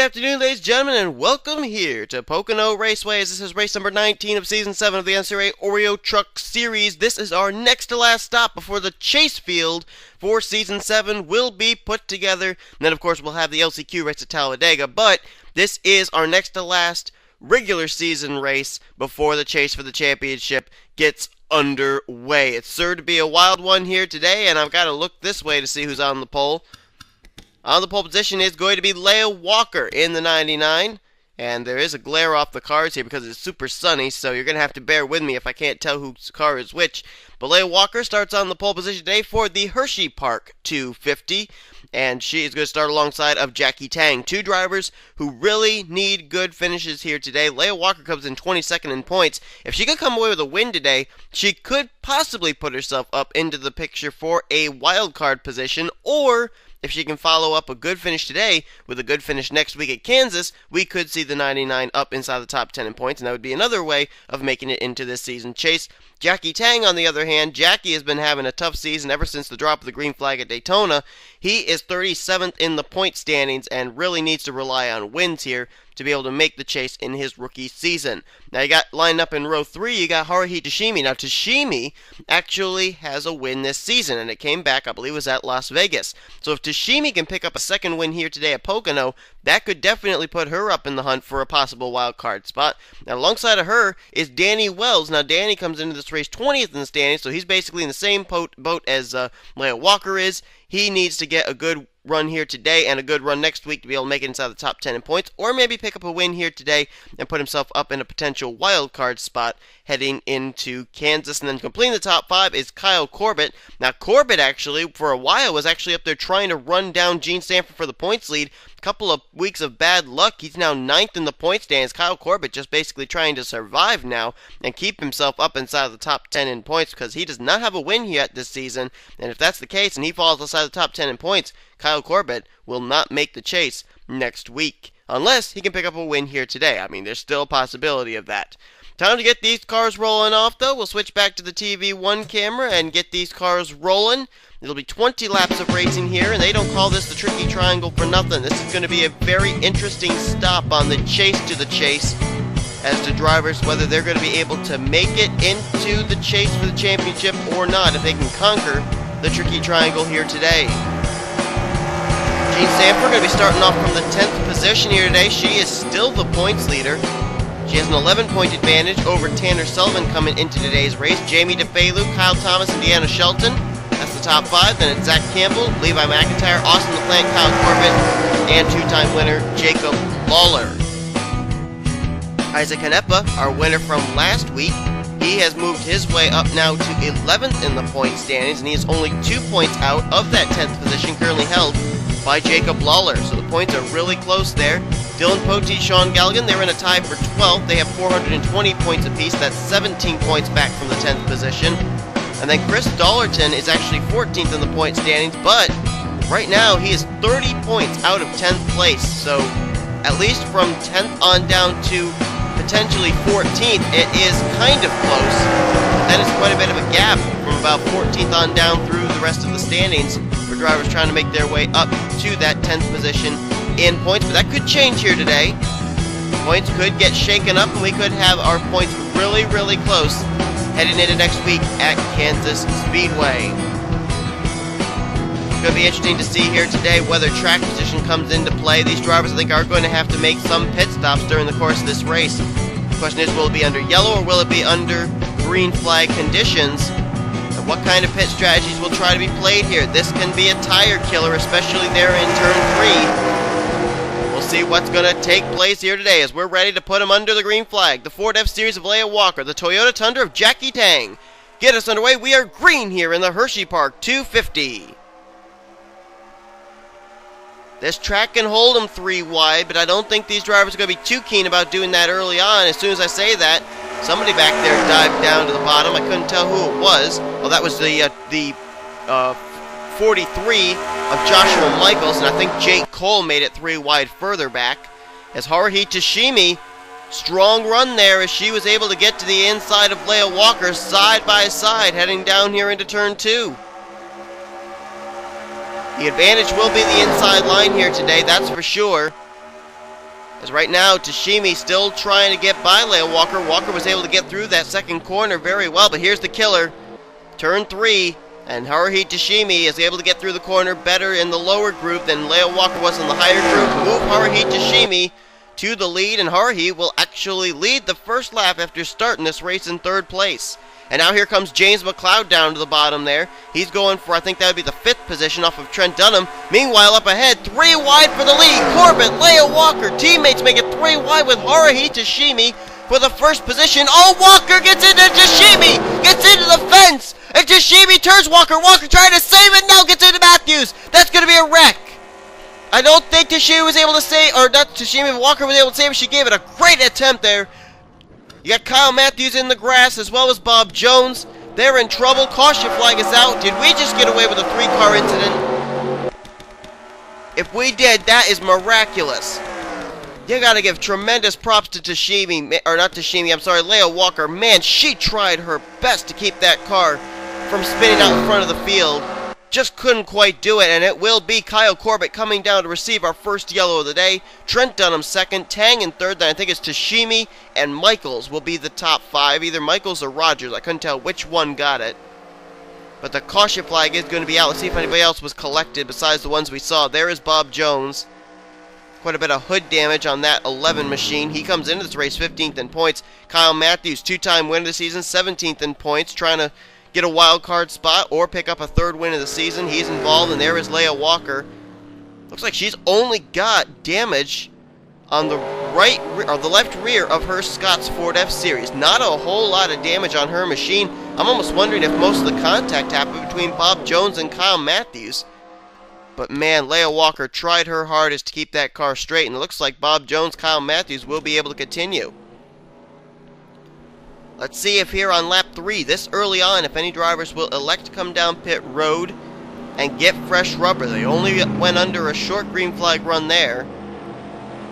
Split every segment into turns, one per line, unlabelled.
good afternoon, ladies and gentlemen, and welcome here to Pocono Raceway. This is race number 19 of Season 7 of the NNSCRA Oreo Truck Series. This is our next to last stop before the chase field for Season 7 will be put together. And then, of course, we'll have the LCQ race at Talladega, but this is our next to last regular season race before the chase for the championship gets underway. It's sure to be a wild one here today, and I've got to look this way to see who's on the pole. On the pole position is going to be Leia Walker in the 99. And there is a glare off the cars here because it's super sunny, so you're going to have to bear with me if I can't tell whose car is which. But Leia Walker starts on the pole position today for the Hershey Park 250. And she is going to start alongside of Jackie Tang. Two drivers who really need good finishes here today. Leia Walker comes in 22nd in points. If she could come away with a win today, she could possibly put herself up into the picture for a wild card position, or if she can follow up a good finish today with a good finish next week at Kansas, we could see the 99 up inside the top 10 in points, and that would be another way of making it into this season chase. Jackie Tang, on the other hand, Jackie has been having a tough season ever since the drop of the green flag at Daytona. He is 37th in the point standings and really needs to rely on wins here to be able to make the chase in his rookie season. Now, you got lined up in row 3, you got Haruhi Toshimi. Now, Toshimi actually has a win this season, and it came back, I believe, was at Las Vegas. So if Toshimi can pick up a second win here today at Pocono, that could definitely put her up in the hunt for a possible wild card spot. Now, alongside of her is Danny Wells. Now, Danny comes into this race 20th in the standings, so he's basically in the same boat as Leia Walker is. He needs to get a good run here today and a good run next week to be able to make it inside the top 10 in points, or maybe pick up a win here today and put himself up in a potential wild card spot heading into Kansas. And then completing the top 5 is Kyle Corbett. Now, Corbett actually, for a while, was actually up there trying to run down Gene Sanford for the points lead. Couple of weeks of bad luck. He's now 9th in the point standings. Kyle Corbett just basically trying to survive now and keep himself up inside of the top 10 in points, because he does not have a win yet this season. And if that's the case and he falls outside the top 10 in points, Kyle Corbett will not make the chase next week, unless he can pick up a win here today. I mean, there's still a possibility of that. Time to get these cars rolling off, though. We'll switch back to the TV1 camera and get these cars rolling. It'll be 20 laps of racing here, and they don't call this the Tricky Triangle for nothing. This is going to be a very interesting stop on the chase to the chase as to drivers, whether they're going to be able to make it into the chase for the championship or not, if they can conquer the Tricky Triangle here today. Gene Sanford going to be starting off from the 10th position here today. She is still the points leader. She has an 11-point advantage over Tanner Sullivan coming into today's race. Jamie DeFalu, Kyle Thomas, and Deanna Shelton. That's the top 5. Then it's Zach Campbell, Levi McIntyre, Austin LaPlante, Kyle Corbett, and two-time winner Jacob Lawler. Isaac Canepa, our winner from last week, he has moved his way up now to 11th in the point standings, and he is only 2 points out of that 10th position currently held by Jacob Lawler. So the points are really close there. Dylan Pote, Sean Galligan, they're in a tie for 12th. They have 420 points apiece. That's 17 points back from the 10th position. And then Chris Dollerton is actually 14th in the point standings, but right now he is 30 points out of 10th place. So at least from 10th on down to potentially 14th, it is kind of close. That is quite a bit of a gap from about 14th on down through the rest of the standings for drivers trying to make their way up to that 10th position in points. But that could change here today. Points could get shaken up, and we could have our points really, really close heading into next week at Kansas Speedway. It's going to be interesting to see here today whether track position comes into play. These drivers, I think, are going to have to make some pit stops during the course of this race. The question is, will it be under yellow or will it be under green flag conditions? And what kind of pit strategies will try to be played here? This can be a tire killer, especially there in turn 3. We'll see what's going to take place here today as we're ready to put them under the green flag. The Ford F-Series of Leia Walker, the Toyota Tundra of Jackie Tang. Get us underway. We are green here in the Hershey Park 250. This track can hold them 3 wide, but I don't think these drivers are going to be too keen about doing that early on. As soon as I say that, somebody back there dived down to the bottom. I couldn't tell who it was. Oh, that was the 43 of Joshua Michaels, and I think Jake Cole made it 3 wide further back. As Haruhi Toshimi, strong run there as she was able to get to the inside of Leia Walker side by side heading down here into turn 2. The advantage will be the inside line here today, that's for sure. As right now, Tashimi still trying to get by Leia Walker. Walker was able to get through that second corner very well, but here's the killer. Turn 3, and Haruhi Tashimi is able to get through the corner better in the lower group than Leia Walker was in the higher group. Move Haruhi Tashimi to the lead, and Haruhi will actually lead the first lap after starting this race in 3rd place. And now here comes James McLeod down to the bottom there. He's going for, I think that would be the 5th position off of Trent Dunham. Meanwhile, up ahead, 3 wide for the lead. Corbett, Leia Walker, teammates make it 3 wide with Haruhi Tashimi for the 1st position. Oh, Walker gets into Tashimi, gets into the fence, and Tashimi turns Walker. Walker trying to save it, now gets into Matthews. That's going to be a wreck. I don't think Tashimi was able to save, or not Tashimi, but Walker was able to save it. She gave it a great attempt there. You got Kyle Matthews in the grass as well as Bob Jones. They're in trouble. Caution flag is out. Did we just get away with a 3-car incident? If we did, that is miraculous. You gotta give tremendous props to Tashimi, or not Tashimi, I'm sorry, Leia Walker. Man, she tried her best to keep that car from spinning out in front of the field. Just couldn't quite do it, and it will be Kyle Corbett coming down to receive our first yellow of the day. Trent Dunham 2nd, Tang in 3rd, then I think it's Tashimi and Michaels will be the top 5. Either Michaels or Rogers. I couldn't tell which one got it. But the caution flag is going to be out. Let's see if anybody else was collected besides the ones we saw. There is Bob Jones. Quite a bit of hood damage on that 11 machine. He comes into this race 15th in points. Kyle Matthews, 2-time winner of the season, 17th in points, trying to get a wild card spot or pick up a 3rd win of the season. He's involved, and there is Leia Walker. Looks like she's only got damage on the right or the left rear of her Scott's Ford F-Series. Not a whole lot of damage on her machine. I'm almost wondering if most of the contact happened between Bob Jones and Kyle Matthews. But man, Leia Walker tried her hardest to keep that car straight, and it looks like Bob Jones, Kyle Matthews will be able to continue. Let's see if here on lap 3, this early on, if any drivers will elect to come down pit road and get fresh rubber. They only went under a short green flag run there.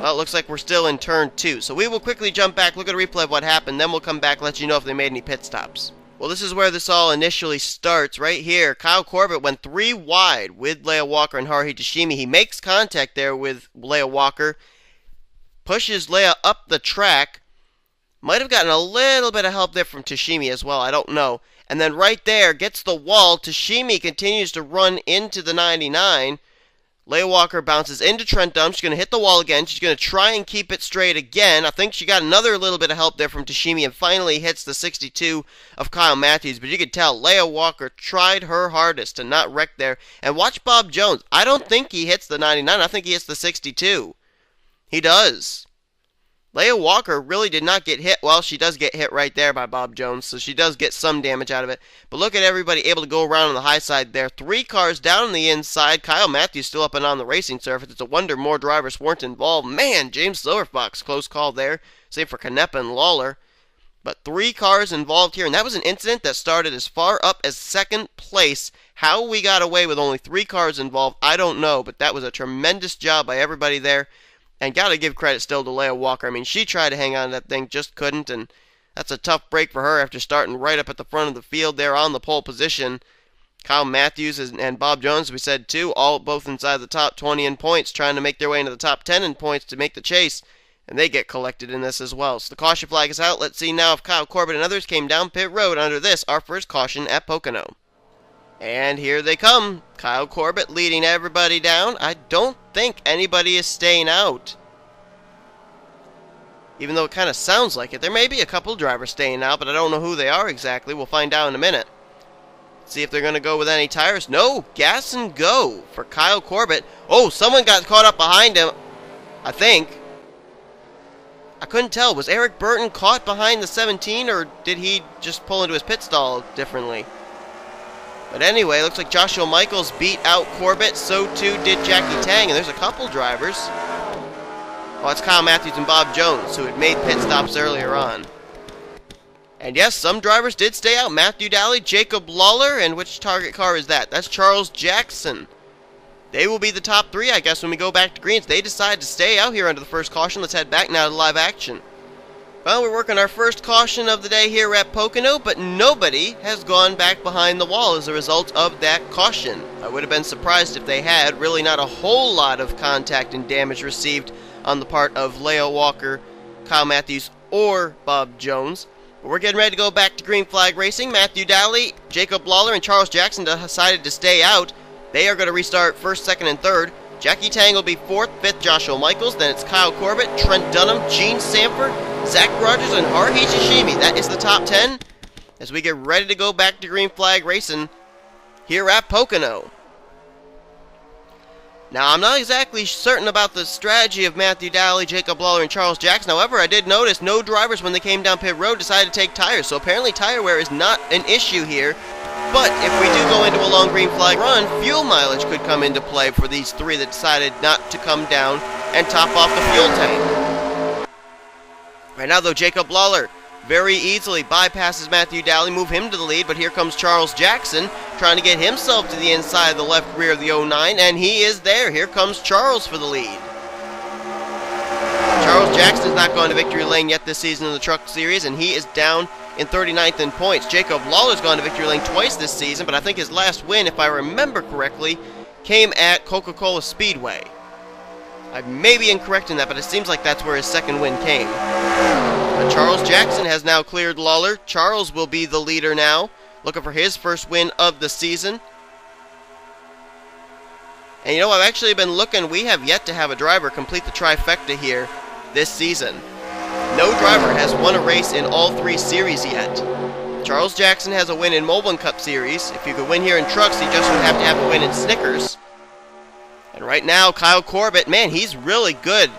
Well, it looks like we're still in turn 2. So we will quickly jump back, look at a replay of what happened, then we'll come back, let you know if they made any pit stops. Well, this is where this all initially starts, right here. Kyle Corbett went 3 wide with Leia Walker and Haruhi Tashimi. He makes contact there with Leia Walker, pushes Leia up the track. Might have gotten a little bit of help there from Tashimi as well, I don't know. And then right there, gets the wall. Tashimi continues to run into the 99. Leia Walker bounces into Trent Dunham. She's going to hit the wall again. She's going to try and keep it straight again. I think she got another little bit of help there from Tashimi and finally hits the 62 of Kyle Matthews. But you could tell Leia Walker tried her hardest to not wreck there. And watch Bob Jones. I don't think he hits the 99. I think he hits the 62. He does. Leia Walker really did not get hit. Well, she does get hit right there by Bob Jones, so she does get some damage out of it. But look at everybody able to go around on the high side there. 3 cars down on the inside. Kyle Matthews still up and on the racing surface. It's a wonder more drivers weren't involved. Man, James Silverfox, close call there. Save for Canepa and Lawler. But 3 cars involved here, and that was an incident that started as far up as 2nd place. How we got away with only 3 cars involved, I don't know, but that was a tremendous job by everybody there. And got to give credit still to Leia Walker. I mean, she tried to hang on to that thing, just couldn't. And that's a tough break for her after starting right up at the front of the field there on the pole position. Kyle Matthews and Bob Jones, we said too, both inside the top 20 in points, trying to make their way into the top 10 in points to make the chase. And they get collected in this as well. So the caution flag is out. Let's see now if Kyle Corbett and others came down pit road under this, our first caution at Pocono. And here they come. Kyle Corbett leading everybody down. I don't think anybody is staying out. Even though it kind of sounds like it. There may be a couple drivers staying out, but I don't know who they are exactly. We'll find out in a minute. See if they're going to go with any tires. No, gas and go for Kyle Corbett. Oh, someone got caught up behind him, I think. I couldn't tell. Was Eric Burton caught behind the 17, or did he just pull into his pit stall differently? But anyway, looks like Joshua Michaels beat out Corbett. So too did Jackie Tang. And there's a couple drivers. Well, it's Kyle Matthews and Bob Jones, who had made pit stops earlier on. And yes, some drivers did stay out. Matthew Daly, Jacob Lawler, and which target car is that? That's Charles Jackson. They will be the top 3, I guess, when we go back to greens. They decide to stay out here under the first caution. Let's head back now to live action. Well, we're working our first caution of the day here at Pocono, but nobody has gone back behind the wall as a result of that caution. I would have been surprised if they had. Really not a whole lot of contact and damage received on the part of Leo Walker, Kyle Matthews, or Bob Jones. But we're getting ready to go back to green flag racing. Matthew Dowley, Jacob Lawler, and Charles Jackson decided to stay out. They are going to restart first, second, and third. Jackie Tang will be fourth, fifth, Joshua Michaels. Then it's Kyle Corbett, Trent Dunham, Gene Sanford, Zach Rogers, and Haruhi Tsushima. That is the top 10 as we get ready to go back to green flag racing here at Pocono. Now, I'm not exactly certain about the strategy of Matthew Dowley, Jacob Lawler, and Charles Jackson. However, I did notice no drivers when they came down pit road decided to take tires. So apparently tire wear is not an issue here. But if we do go into a long green flag run, fuel mileage could come into play for these three that decided not to come down and top off the fuel tank. Right now, though, Jacob Lawler very easily bypasses Matthew Dowley, move him to the lead, but here comes Charles Jackson trying to get himself to the inside of the left rear of the 09, and he is there. Here comes Charles for the lead. Charles Jackson's not gone to victory lane yet this season in the Truck Series, and he is down in 39th in points. Jacob Lawler's gone to victory lane twice this season, but I think his last win, if I remember correctly, came at Coca-Cola Speedway. I may be incorrect in that, but it seems like that's where his second win came. But Charles Jackson has now cleared Lawler. Charles will be the leader now, looking for his first win of the season. And you know, I've actually been looking. We have yet to have a driver complete the trifecta here this season. No driver has won a race in all three series yet. Charles Jackson has a win in Moblin Cup Series. If you could win here in Trucks, he just would have to have a win in Snickers. And right now, Kyle Corbett, man, he's really good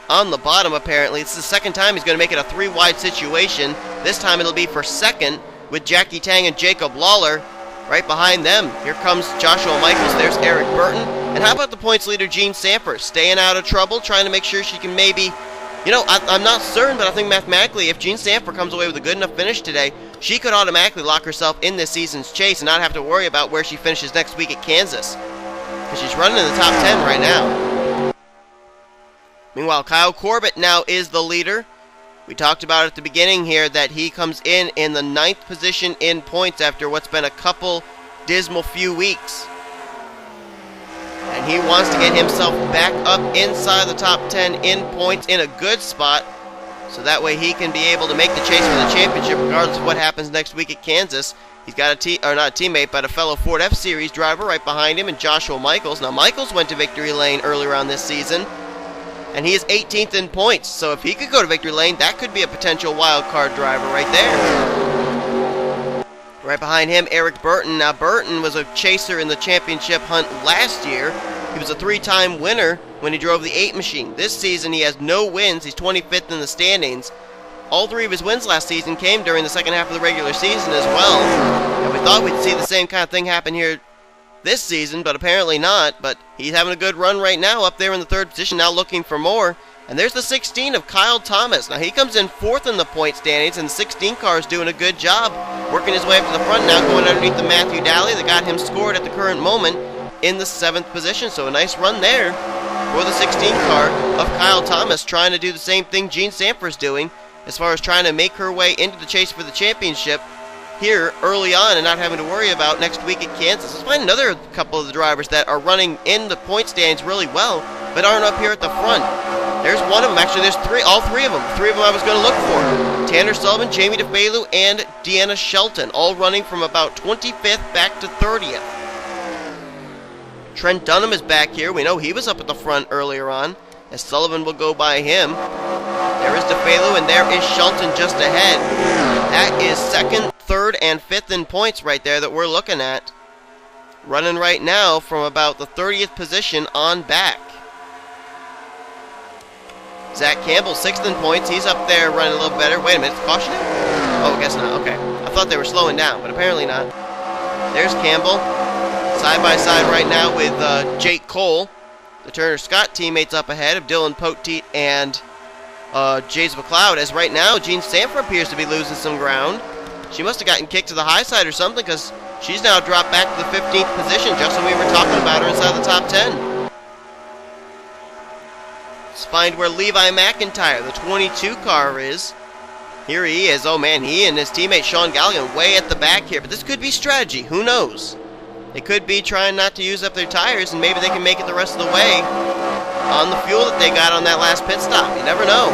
on the bottom, apparently. It's the second time he's going to make it a three-wide situation. This time it'll be for second with Jackie Tang and Jacob Lawler right behind them. Here comes Joshua Michaels. There's Eric Burton. And how about the points leader, Gene Sanford, staying out of trouble, trying to make sure she can maybe... You know, I'm not certain, but I think mathematically, if Gene Sanford comes away with a good enough finish today, she could automatically lock herself in this season's chase and not have to worry about where she finishes next week at Kansas. Because she's running in the top 10 right now. Meanwhile, Kyle Corbett now is the leader. We talked about at the beginning here that he comes in the 9th position in points after what's been a couple dismal few weeks. And he wants to get himself back up inside the top 10 in points in a good spot, so that way he can be able to make the chase for the championship regardless of what happens next week at Kansas. He's got not a teammate, but a fellow Ford F-Series driver right behind him, and Joshua Michaels. Now, Michaels went to victory lane earlier on this season, and he is 18th in points. So if he could go to victory lane, that could be a potential wild card driver right there. Right behind him, Eric Burton. Now, Burton was a chaser in the championship hunt last year. He was a three-time winner when he drove the 8 machine. This season, he has no wins. He's 25th in the standings. All three of his wins last season came during the second half of the regular season as well. And we thought we'd see the same kind of thing happen here this season, but apparently not. But he's having a good run right now, up there in the 3rd position, now looking for more. And there's the 16 of Kyle Thomas. Now, he comes in 4th in the point standings, and the 16 car is doing a good job working his way up to the front, now going underneath the Matthew Dowley that got him scored at the current moment in the 7th position. So a nice run there for the 16 car of Kyle Thomas, trying to do the same thing Gene Sanford's doing as far as trying to make her way into the chase for the championship here early on and not having to worry about next week at Kansas. Let's find another couple of the drivers that are running in the point stands really well but aren't up here at the front. There's one of them. Actually, there's all three of them. Three of them I was going to look for. Tanner Sullivan, Jamie DeFalu, and Deanna Shelton, all running from about 25th back to 30th. Trent Dunham is back here. We know he was up at the front earlier on, as Sullivan will go by him. There is DeFalu, and there is Shelton just ahead. That is 2nd, 3rd, and 5th in points right there that we're looking at. Running right now from about the 30th position on back. Zach Campbell, 6th in points. He's up there running a little better. Wait a minute, caution him? Oh, I guess not. Okay. I thought they were slowing down, but apparently not. There's Campbell. Side by side right now with Jake Cole. The Turner Scott teammates up ahead of Dylan Poteet and James McLeod. As right now, Gene Sanford appears to be losing some ground. She must have gotten kicked to the high side or something, because she's now dropped back to the 15th position, just when we were talking about her inside the top 10. Let's find where Levi McIntyre, the 22 car, is. Here he is. Oh man, he and his teammate Sean Galligan way at the back here. But this could be strategy. Who knows? They could be trying not to use up their tires, and maybe they can make it the rest of the way. on the fuel that they got on that last pit stop. You never know.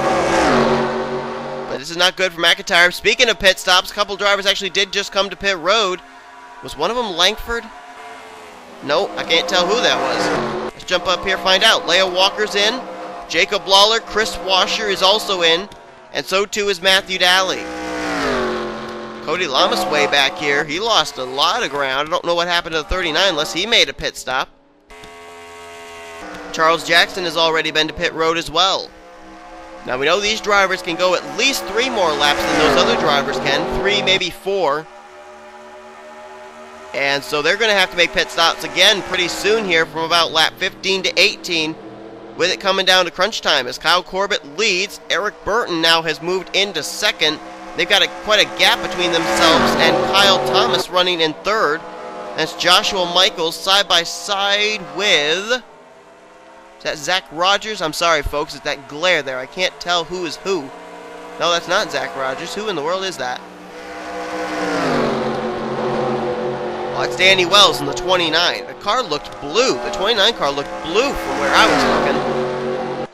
But this is not good for McIntyre. Speaking of pit stops, a couple drivers actually did just come to pit road. Was one of them Langford? No, I can't tell who that was. Let's jump up here, find out. Leah Walker's in. Jacob Lawler, Chris Washer is also in. And so too is Matthew Daly. Cody Lamas way back here. He lost a lot of ground. I don't know what happened to the 39 unless he made a pit stop. Charles Jackson has already been to pit road as well. Now we know these drivers can go at least 3 more laps than those other drivers can. 3, maybe 4. And so they're going to have to make pit stops again pretty soon here from about lap 15 to 18. With it coming down to crunch time as Kyle Corbett leads. Eric Burton now has moved into second. They've got quite a gap between themselves and Kyle Thomas running in third. That's Joshua Michaels side by side with... Is that Zach Rogers? I'm sorry, folks. It's that glare there. I can't tell who is who. No, that's not Zach Rogers. Who in the world is that? Oh, it's Danny Wells in the 29. The car looked blue. The 29 car looked blue from where I was looking.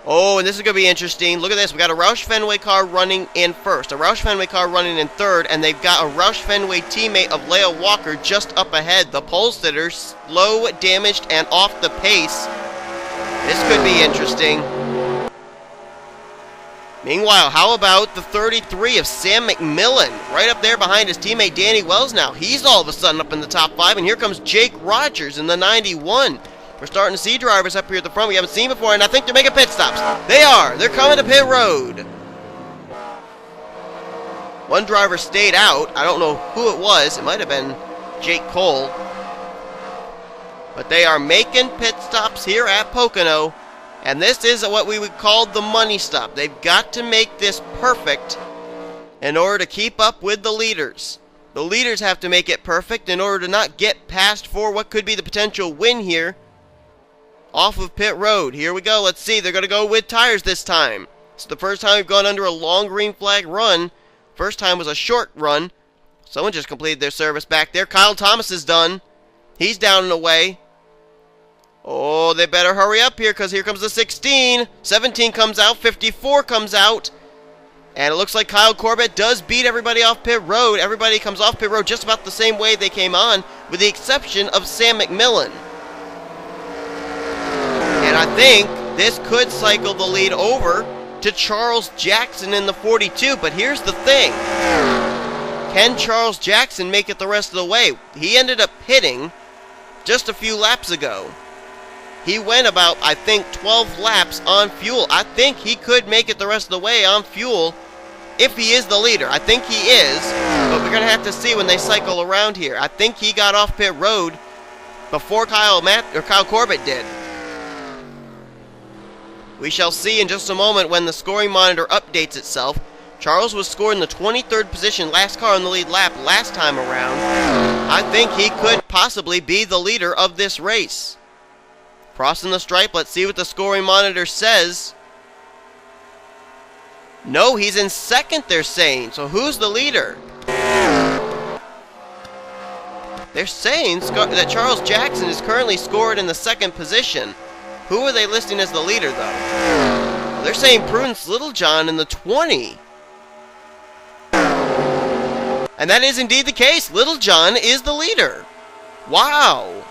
Oh, and this is going to be interesting. Look at this. We got a Roush Fenway car running in first, a Roush Fenway car running in third, and they've got a Roush Fenway teammate of Leah Walker just up ahead. The pole sitter, slow, damaged, and off the pace. This could be interesting. Meanwhile, how about the 33 of Sam McMillan? Right up there behind his teammate Danny Wells now. He's all of a sudden up in the top 5, and here comes Jake Rogers in the 91. We're starting to see drivers up here at the front we haven't seen before, and I think they're making pit stops. They are. They're coming to pit road. One driver stayed out. I don't know who it was. It might have been Jake Cole. But they are making pit stops here at Pocono, and this is what we would call the money stop. They've got to make this perfect in order to keep up with the leaders. The leaders have to make it perfect in order to not get past for what could be the potential win here off of pit road. Here we go. Let's see. They're going to go with tires this time. It's the first time we've gone under a long green flag run. First time was a short run. Someone just completed their service back there. Kyle Thomas is done. He's down and away. Oh, they better hurry up here because here comes the 16. 17 comes out. 54 comes out. And it looks like Kyle Corbett does beat everybody off pit road. Everybody comes off pit road just about the same way they came on, with the exception of Sam McMillan. And I think this could cycle the lead over to Charles Jackson in the 42. But here's the thing. Can Charles Jackson make it the rest of the way? He ended up pitting just a few laps ago. He went about, I think, 12 laps on fuel. I think he could make it the rest of the way on fuel if he is the leader. I think he is, but we're going to have to see when they cycle around here. I think he got off pit road before Kyle Corbett did. We shall see in just a moment when the scoring monitor updates itself. Charles was scored in the 23rd position, last car on the lead lap last time around. I think he could possibly be the leader of this race. Crossing the stripe, let's see what the scoring monitor says. No, he's in second, they're saying. So who's the leader? They're saying that Charles Jackson is currently scored in the second position. Who are they listing as the leader, though? They're saying Prudence Littlejohn in the 20. And that is indeed the case. Littlejohn is the leader. Wow.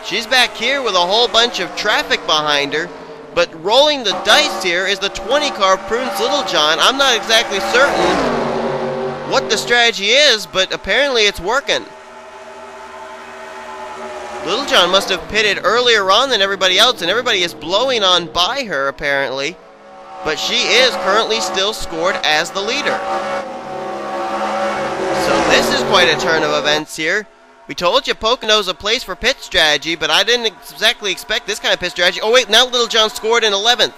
She's back here with a whole bunch of traffic behind her. But rolling the dice here is the 20 car Prudence Littlejohn. I'm not exactly certain what the strategy is, but apparently it's working. Littlejohn must have pitted earlier on than everybody else, and everybody is blowing on by her, apparently. But she is currently still scored as the leader. So this is quite a turn of events here. We told you Pocono's a place for pit strategy, but I didn't exactly expect this kind of pit strategy. Oh wait, now Littlejohn scored in 11th.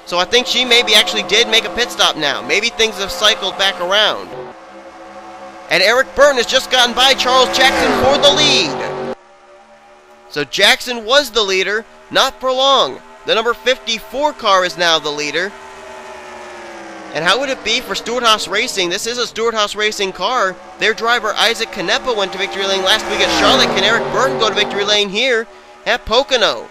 So I think she maybe actually did make a pit stop now. Maybe things have cycled back around. And Eric Burton has just gotten by Charles Jackson for the lead. So Jackson was the leader, not for long. The number 54 car is now the leader. And how would it be for Stewart-Haas Racing? This is a Stewart-Haas Racing car. Their driver Isaac Canepa went to victory lane last week at Charlotte. Can Eric Burton go to victory lane here at Pocono?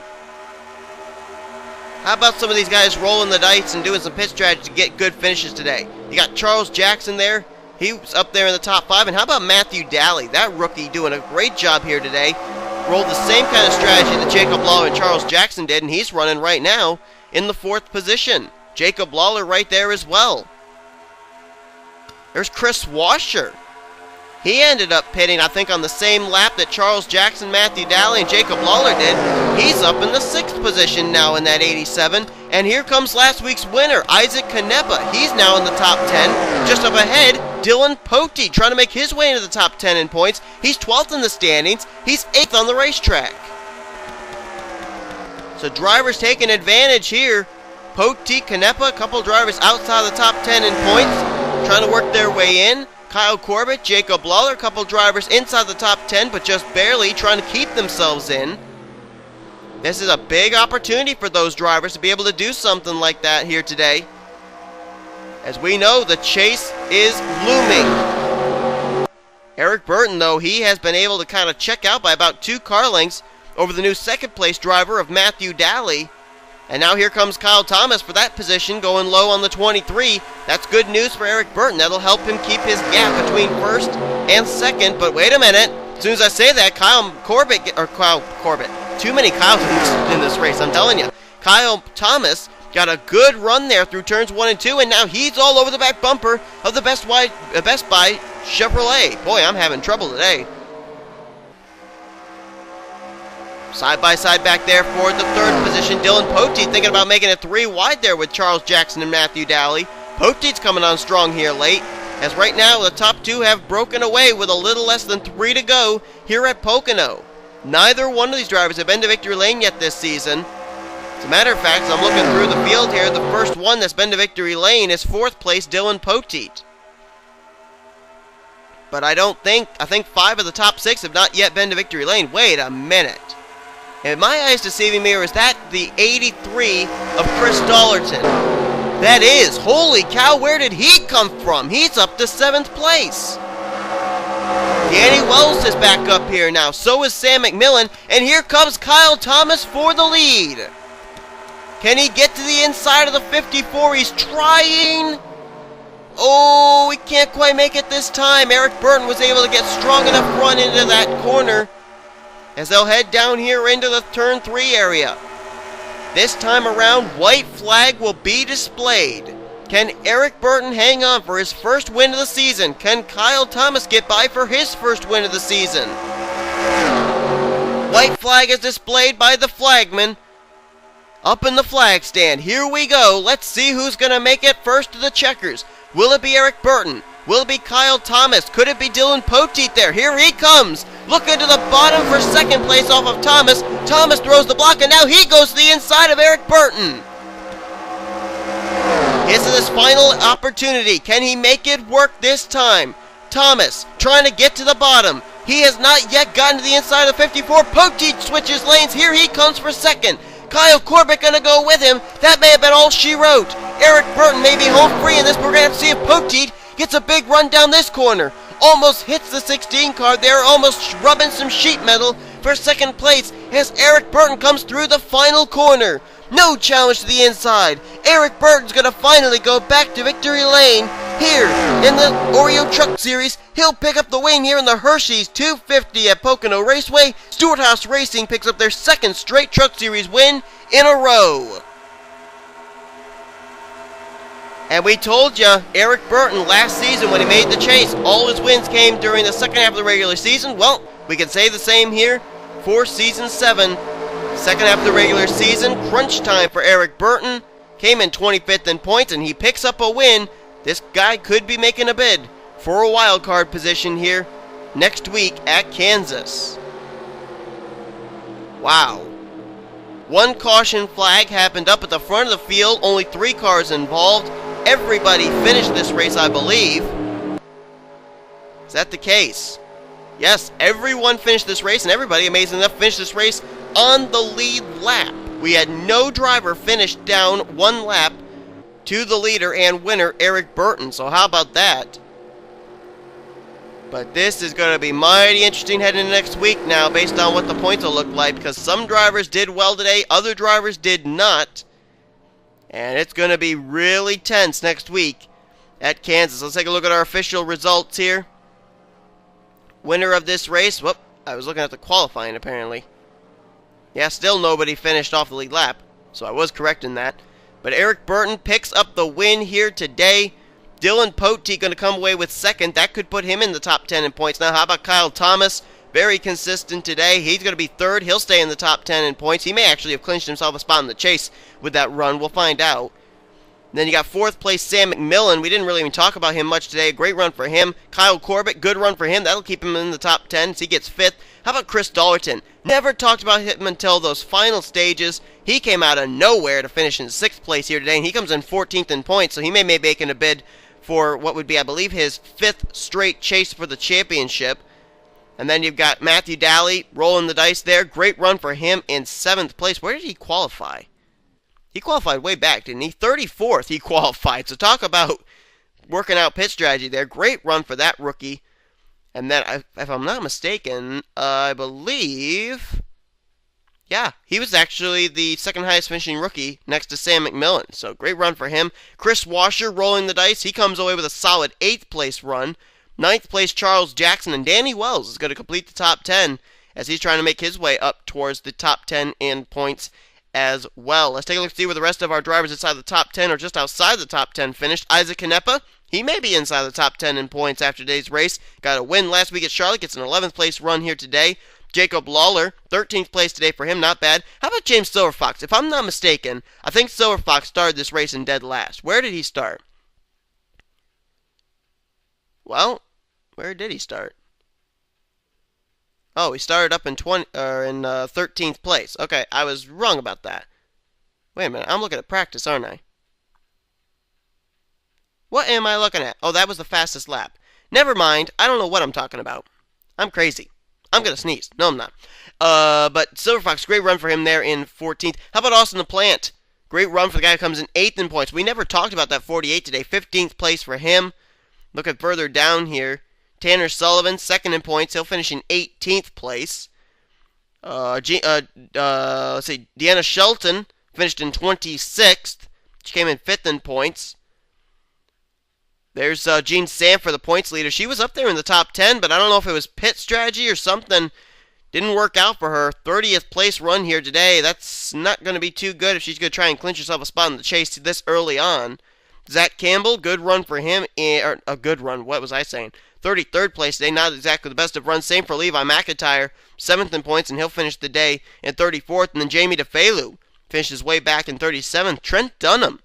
How about some of these guys rolling the dice and doing some pit strategy to get good finishes today? You got Charles Jackson there. He was up there in the top 5. And how about Matthew Daly? That rookie doing a great job here today. Rolled the same kind of strategy that Jacob Lawler and Charles Jackson did, and he's running right now in the 4th position. Jacob Lawler right there as well. There's Chris Washer. He ended up pitting, I think, on the same lap that Charles Jackson, Matthew Daly, and Jacob Lawler did. He's up in the 6th position now in that 87. And here comes last week's winner, Isaac Canepa. He's now in the top 10. Just up ahead, Dylan Pote, trying to make his way into the top 10 in points. He's 12th in the standings. He's 8th on the racetrack. So drivers taking advantage here. Pote, Canepa, a couple drivers outside the top 10 in points, trying to work their way in. Kyle Corbett, Jacob Lawler, a couple drivers inside the top 10, but just barely trying to keep themselves in. This is a big opportunity for those drivers to be able to do something like that here today. As we know, the chase is looming. Eric Burton, though, he has been able to kind of check out by about 2 car lengths over the new 2nd place driver of Matthew Daly. And now here comes Kyle Thomas for that position, going low on the 23. That's good news for Eric Burton. That'll help him keep his gap between 1st and 2nd. But wait a minute. As soon as I say that, Kyle Corbett, too many Kyles in this race, I'm telling you. Kyle Thomas got a good run there through turns 1 and 2, and now he's all over the back bumper of the Best Buy Chevrolet. Boy, I'm having trouble today. Side by side back there for the 3rd position. Dylan Pote thinking about making it 3 wide there with Charles Jackson and Matthew Daly. Pote's coming on strong here late, as right now the top 2 have broken away with a little less than 3 to go here at Pocono. Neither one of these drivers have been to victory lane yet this season. As a matter of fact, as I'm looking through the field here, the first one that's been to victory lane is 4th place Dylan Pote. But I think 5 of the top 6 have not yet been to victory lane. Wait a minute. Am my eyes deceiving me, or is that the 83 of Chris Dollerton? That is. Holy cow, where did he come from? He's up to 7th place. Danny Wells is back up here now. So is Sam McMillan. And here comes Kyle Thomas for the lead. Can he get to the inside of the 54? He's trying. Oh, he can't quite make it this time. Eric Burton was able to get strong enough run into that corner, as they'll head down here into the turn 3 area. This time around, white flag will be displayed. Can Eric Burton hang on for his first win of the season? Can Kyle Thomas get by for his first win of the season? White flag is displayed by the flagman up in the flag stand. Here we go. Let's see who's going to make it first to the checkers. Will it be Eric Burton? Will it be Kyle Thomas? Could it be Dylan Pote there? Here he comes. Looking to the bottom for 2nd place off of Thomas. Thomas throws the block, and now he goes to the inside of Eric Burton. This is his final opportunity. Can he make it work this time? Thomas trying to get to the bottom. He has not yet gotten to the inside of 54. Pote switches lanes. Here he comes for 2nd. Kyle Corbett going to go with him. That may have been all she wrote. Eric Burton may be home free in this. We're going to have to see if Pote gets a big run down this corner. Almost hits the 16 car there, almost rubbing some sheet metal for 2nd place as Eric Burton comes through the final corner. No challenge to the inside. Eric Burton's going to finally go back to victory lane here in the Oreo Truck Series. He'll pick up the win here in the Hershey's 250 at Pocono Raceway. Stewart House Racing picks up their 2nd straight Truck Series win in a row. And we told you, Eric Burton last season when he made the chase, all his wins came during the 2nd half of the regular season. Well, we can say the same here for Season 7. 2nd half of the regular season, crunch time for Eric Burton. Came in 25th in points, and he picks up a win. This guy could be making a bid for a wild card position here next week at Kansas. Wow. 1 caution flag happened up at the front of the field. Only 3 cars involved. Everybody finished this race, I believe. Is that the case? Yes, everyone finished this race, and everybody, amazing enough, finished this race on the lead lap. We had no driver finish down 1 lap to the leader and winner, Eric Burton. So how about that? But this is going to be mighty interesting heading into next week now, based on what the points will look like, because some drivers did well today, other drivers did not. And it's going to be really tense next week at Kansas. Let's take a look at our official results here. Winner of this race, whoop, I was looking at the qualifying apparently. Yeah, still nobody finished off the lead lap, so I was correct in that. But Eric Burton picks up the win here today. Dylan Pote going to come away with second. That could put him in the top 10 in points. Now, how about Kyle Thomas? Very consistent today. He's going to be third. He'll stay in the top 10 in points. He may actually have clinched himself a spot in the chase with that run. We'll find out. And then you got fourth place Sam McMillan. We didn't really even talk about him much today. Great run for him. Kyle Corbett, good run for him. That'll keep him in the top 10 so he gets fifth. How about Chris Dollerton? Never talked about him until those final stages. He came out of nowhere to finish in sixth place here today, and he comes in 14th in points, so he may be making a bid for what would be, I believe, his fifth straight chase for the championship. And then you've got Matthew Daly rolling the dice there. Great run for him in 7th place. Where did he qualify? He qualified way back, didn't he? 34th he qualified. So talk about working out pit strategy there. Great run for that rookie. And then, if I'm not mistaken, I believe... yeah, he was actually the second highest finishing rookie next to Sam McMillan. So great run for him. Chris Washer rolling the dice. He comes away with a solid 8th place run. 9th place Charles Jackson, and Danny Wells is going to complete the top 10 as he's trying to make his way up towards the top 10 in points as well. Let's take a look to see where the rest of our drivers inside the top 10 or just outside the top 10 finished. Isaac Canepa, he may be inside the top 10 in points after today's race. Got a win last week at Charlotte, gets an 11th place run here today. Jacob Lawler, 13th place today for him, not bad. How about James Silverfox? If I'm not mistaken, I think Silverfox started this race in dead last. Where did he start? Well, where did he start? Oh, he started up in 13th place. Okay, I was wrong about that. Wait a minute, I'm looking at practice, aren't I? What am I looking at? Oh, that was the fastest lap. Never mind, I don't know what I'm talking about. I'm crazy. I'm going to sneeze. No, I'm not. But Silverfox, great run for him there in 14th. How about Austin LaPlante? Great run for the guy who comes in 8th in points. We never talked about that 48 today. 15th place for him. Looking further down here. Tanner Sullivan, 2nd in points. He'll finish in 18th place. Let's see. Deanna Shelton finished in 26th. She came in 5th in points. There's Jean Sanford, the points leader. She was up there in the top 10, but I don't know if it was pit strategy or something. Didn't work out for her. 30th place run here today. That's not going to be too good if she's going to try and clinch herself a spot in the chase this early on. Zach Campbell, good run for him. Or a good run, what was I saying? 33rd place today, not exactly the best of runs. Same for Levi McIntyre, 7th in points, and he'll finish the day in 34th. And then Jamie DeFelu finishes way back in 37th. Trent Dunham,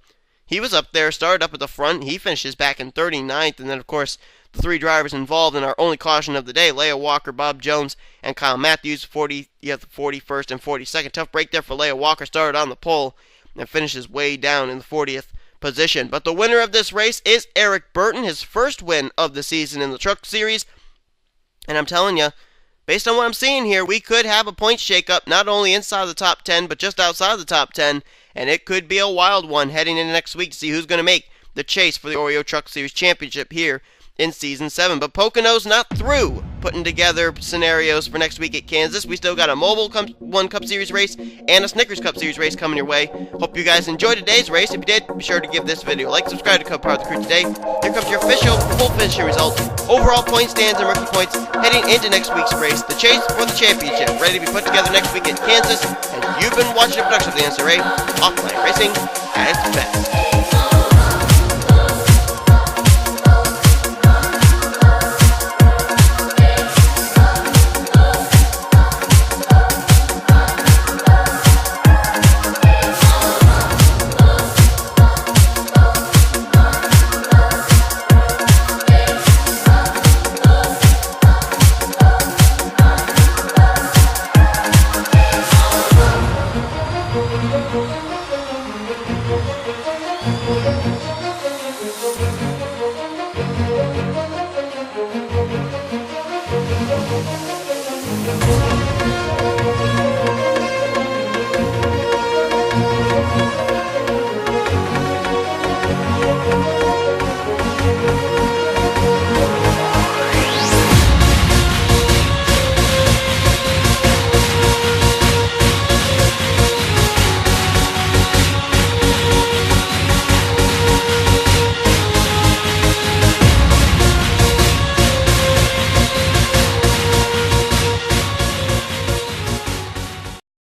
he was up there, started up at the front. He finishes back in 39th. And then, of course, the three drivers involved in our only caution of the day, Leah Walker, Bob Jones, and Kyle Matthews, 41st and 42nd. Tough break there for Leah Walker. Started on the pole and finishes way down in the 40th position. But the winner of this race is Eric Burton, his first win of the season in the Truck Series. And I'm telling you, based on what I'm seeing here, we could have a point shakeup not only inside the top 10, but just outside the top 10. And it could be a wild one heading into next week to see who's going to make the chase for the Oreo Truck Series Championship here in Season 7. But Pocono's not through putting together scenarios for next week at Kansas. We still got a Mobile One Cup Series race and a Snickers Cup Series race coming your way. Hope you guys enjoyed today's race. If you did, be sure to give this video a like, subscribe to become part of the crew today. Here comes your official full finishing results, overall point stands and rookie points heading into next week's race, the chase for the championship, ready to be put together next week at Kansas. And you've been watching a production of the NNSCRA Offline Racing at its best.